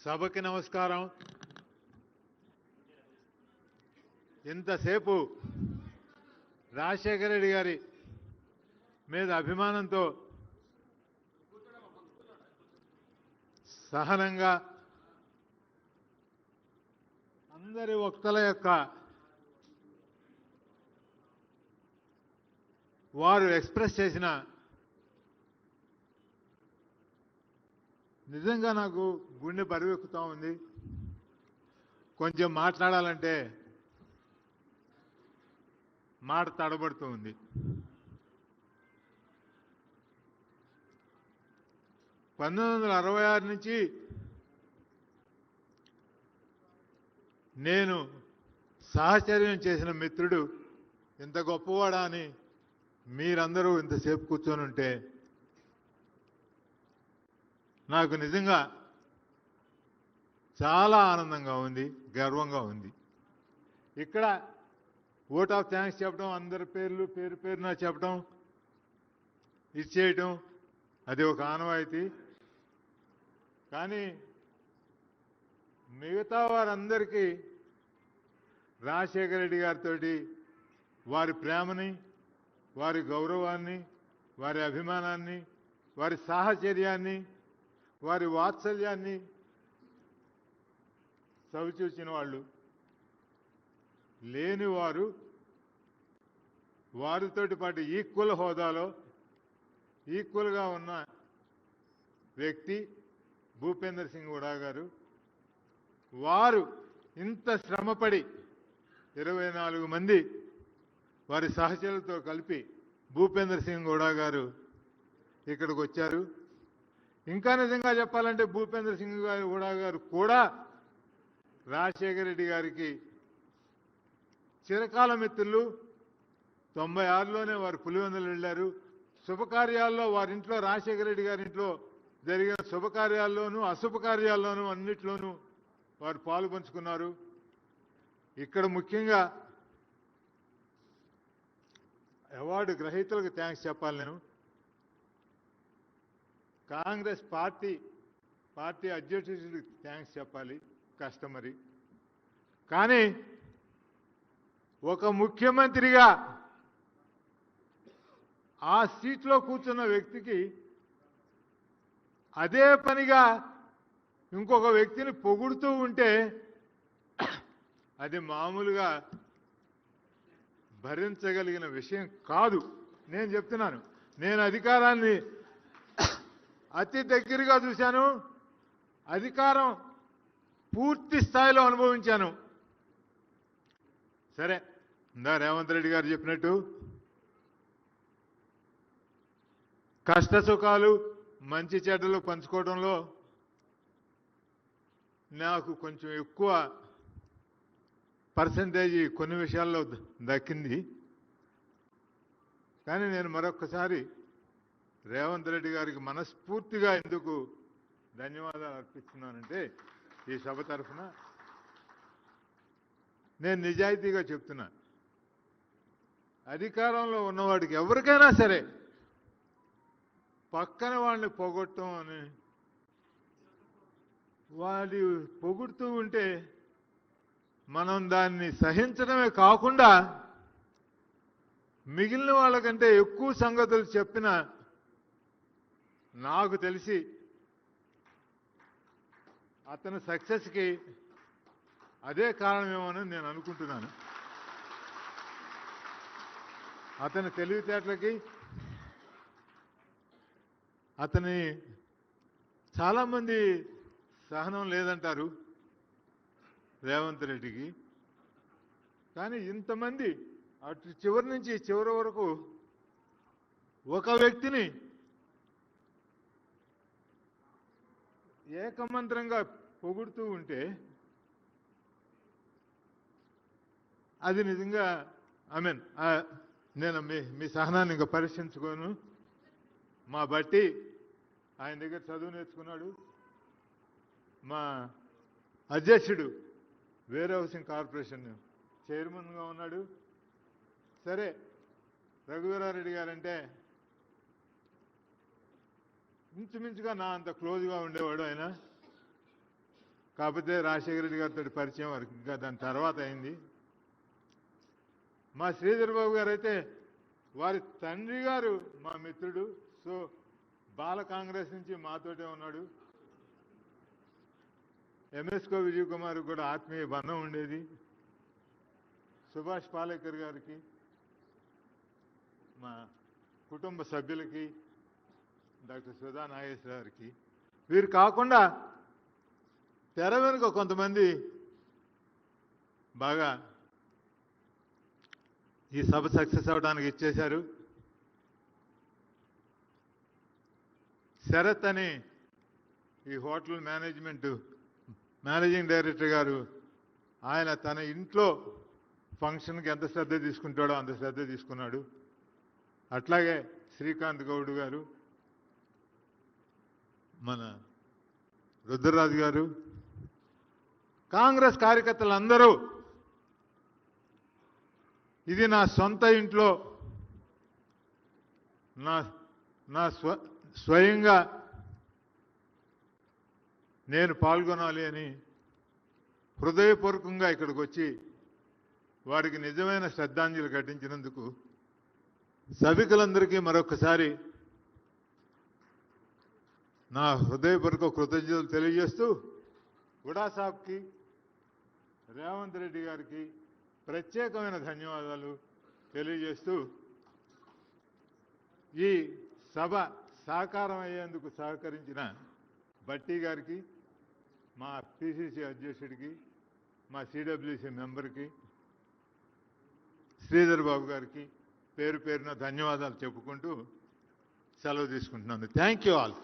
సభకి నమస్కారం. ఇంతసేపు రాజశేఖర రెడ్డి గారి మీద అభిమానంతో సహనంగా అందరి వక్తల యొక్క వారు ఎక్స్ప్రెస్ చేసిన నిజంగా నాకు గుండె బరువెక్కుతా ఉంది. కొంచెం మాట్లాడాలంటే మాట తడబడుతూ ఉంది. (1966) నుంచి నేను సహచర్యం చేసిన మిత్రుడు ఇంత గొప్పవాడా అని మీరందరూ ఇంతసేపు కూర్చొని ఉంటే నాకు నిజంగా చాలా ఆనందంగా ఉంది, గర్వంగా ఉంది. ఇక్కడ ఓట్ ఆఫ్ థ్యాంక్స్ చెప్పడం, అందరి పేరు పేరున చెప్పడం, ఇచ్చేయటం అది ఒక ఆనవాయితీ. కానీ మిగతా వారందరికీ రాజశేఖర రెడ్డి గారితో వారి ప్రేమని, వారి గౌరవాన్ని, వారి అభిమానాన్ని, వారి సాహచర్యాన్ని, వారి వాత్సల్యాన్ని చవిచూసిన వాళ్ళు లేని వారు, వారితోటి పాటు ఈక్వల్ హోదాలో ఈక్వల్గా ఉన్న వ్యక్తి భూపేంద్ర సింగ్ హుడా గారు. వారు ఇంత శ్రమపడి 24 మంది వారి సహచరులతో కలిపి భూపేంద్ర సింగ్ హుడా గారు ఇక్కడికి వచ్చారు. ఇంకా నిజంగా చెప్పాలంటే భూపేంద్ర సింగ్ హుడా గారు కూడా రాజశేఖర రెడ్డి గారికి చిరకాల మిత్రులు. 96లోనే వారు పులివెందులు వెళ్ళారు. శుభకార్యాల్లో వారింట్లో, రాజశేఖర రెడ్డి గారి ఇంట్లో జరిగిన శుభకార్యాల్లోనూ అశుభకార్యాల్లోనూ అన్నిట్లోనూ వారు పాలు పంచుకున్నారు. ఇక్కడ ముఖ్యంగా అవార్డు గ్రహీతలకు థ్యాంక్స్ చెప్పాలి. నేను కాంగ్రెస్ పార్టీ అధ్యక్షుడికి థ్యాంక్స్ చెప్పాలి, కస్టమరీ. కానీ ఒక ముఖ్యమంత్రిగా ఆ సీట్లో కూర్చున్న వ్యక్తికి అదే పనిగా ఇంకొక వ్యక్తిని పొగుడుతూ ఉంటే అది మామూలుగా భరించగలిగిన విషయం కాదు. నేను చెప్తున్నాను, నేను అధికారాన్ని అతి దగ్గరగా చూశాను, అధికారం పూర్తి స్థాయిలో అనుభవించాను. సరే, ఇందా రేవంత్ రెడ్డి గారు చెప్పినట్టు కష్ట సుఖాలు, మంచి చెడ్డలు పంచుకోవడంలో నాకు కొంచెం ఎక్కువ పర్సంటేజ్ కొన్ని విషయాల్లో దక్కింది. కానీ నేను మరొక్కసారి రేవంత్ రెడ్డి గారికి మనస్ఫూర్తిగా ఎందుకు ధన్యవాదాలు అర్పిస్తున్నానంటే, ఈ సభ తరఫున నేను నిజాయితీగా చెప్తున్నా, అధికారంలో ఉన్నవాడికి ఎవరికైనా సరే పక్కన వాళ్ళని పొగొట్టడం అని, వాడి పొగుడుతూ ఉంటే మనం దాన్ని సహించడమే కాకుండా మిగిలిన వాళ్ళకంటే ఎక్కువ సంగతులు చెప్పిన నాకు తెలిసి అతని సక్సెస్కి అదే కారణమేమోనని నేను అనుకుంటున్నాను. అతని తెలివితేటలకి, అతని చాలామంది సహనం లేదంటారు రేవంత్ రెడ్డికి. కానీ ఇంతమంది అటు చివరి నుంచి చివరి వరకు ఒక వ్యక్తిని ఏకమంత్రంగా పొగుడుతూ ఉంటే అది నిజంగా నేను మీ సహనాన్ని ఇంకా పరీక్షించుకోను. మా బట్టి ఆయన దగ్గర చదువు నేర్చుకున్నాడు. మా అధ్యక్షుడు వేర్ హౌసింగ్ కార్పొరేషన్ చైర్మన్గా ఉన్నాడు. సరే, రఘువీరారెడ్డి గారంటే ఇంచుమించుగా నా అంత క్లోజ్గా ఉండేవాడు ఆయన. కాకపోతే రాజశేఖర రెడ్డి గారితో పరిచయం వరకు ఇంకా దాని తర్వాత అయింది. మా శ్రీధర్ బాబు గారు అయితే వారి తండ్రి గారు మా మిత్రుడు. సో బాల కాంగ్రెస్ నుంచి మాతోటే ఉన్నాడు. ఎంఎస్కో విజయ్ కుమార్ కూడా ఆత్మీయ బంధం ఉండేది. సుభాష్ పాలేకర్ గారికి, మా కుటుంబ సభ్యులకి, డాక్టర్ సుధా నాగేశ్వర గారికి, వీరు కాకుండా తెర వెనుక కొంతమంది బాగా ఈ సభ సక్సెస్ అవడానికి ఇచ్చేశారు. శరత్ అని ఈ హోటల్ మేనేజింగ్ డైరెక్టర్ గారు, ఆయన తన ఇంట్లో ఫంక్షన్కి ఎంత శ్రద్ధ తీసుకుంటాడో అంత శ్రద్ధ తీసుకున్నాడు. అట్లాగే శ్రీకాంత్ గౌడ్ గారు, మన రుద్రరాజు గారు, కాంగ్రెస్ కార్యకర్తలందరూ ఇది నా సొంత ఇంట్లో నా స్వయంగా నేను పాల్గొనాలి అని హృదయపూర్వకంగా ఇక్కడికి వచ్చి వారికి నిజమైన శ్రద్ధాంజలి ఘటించినందుకు సభికులందరికీ మరొకసారి నా హృదయపూర్వక కృతజ్ఞతలు తెలియజేస్తూ గుడా సాబ్కి, రేవంత్ రెడ్డి గారికి ప్రత్యేకమైన ధన్యవాదాలు తెలియజేస్తూ ఈ సభ సాకారం అయ్యేందుకు సహకరించిన బట్టి గారికి, మా పిసిసి అధ్యక్షుడికి, మా సిడబ్ల్యూసి మెంబర్కి, శ్రీధర్ బాబు గారికి పేరు పేరున ధన్యవాదాలు చెప్పుకుంటూ సెలవు తీసుకుంటున్నాను. Thank you all.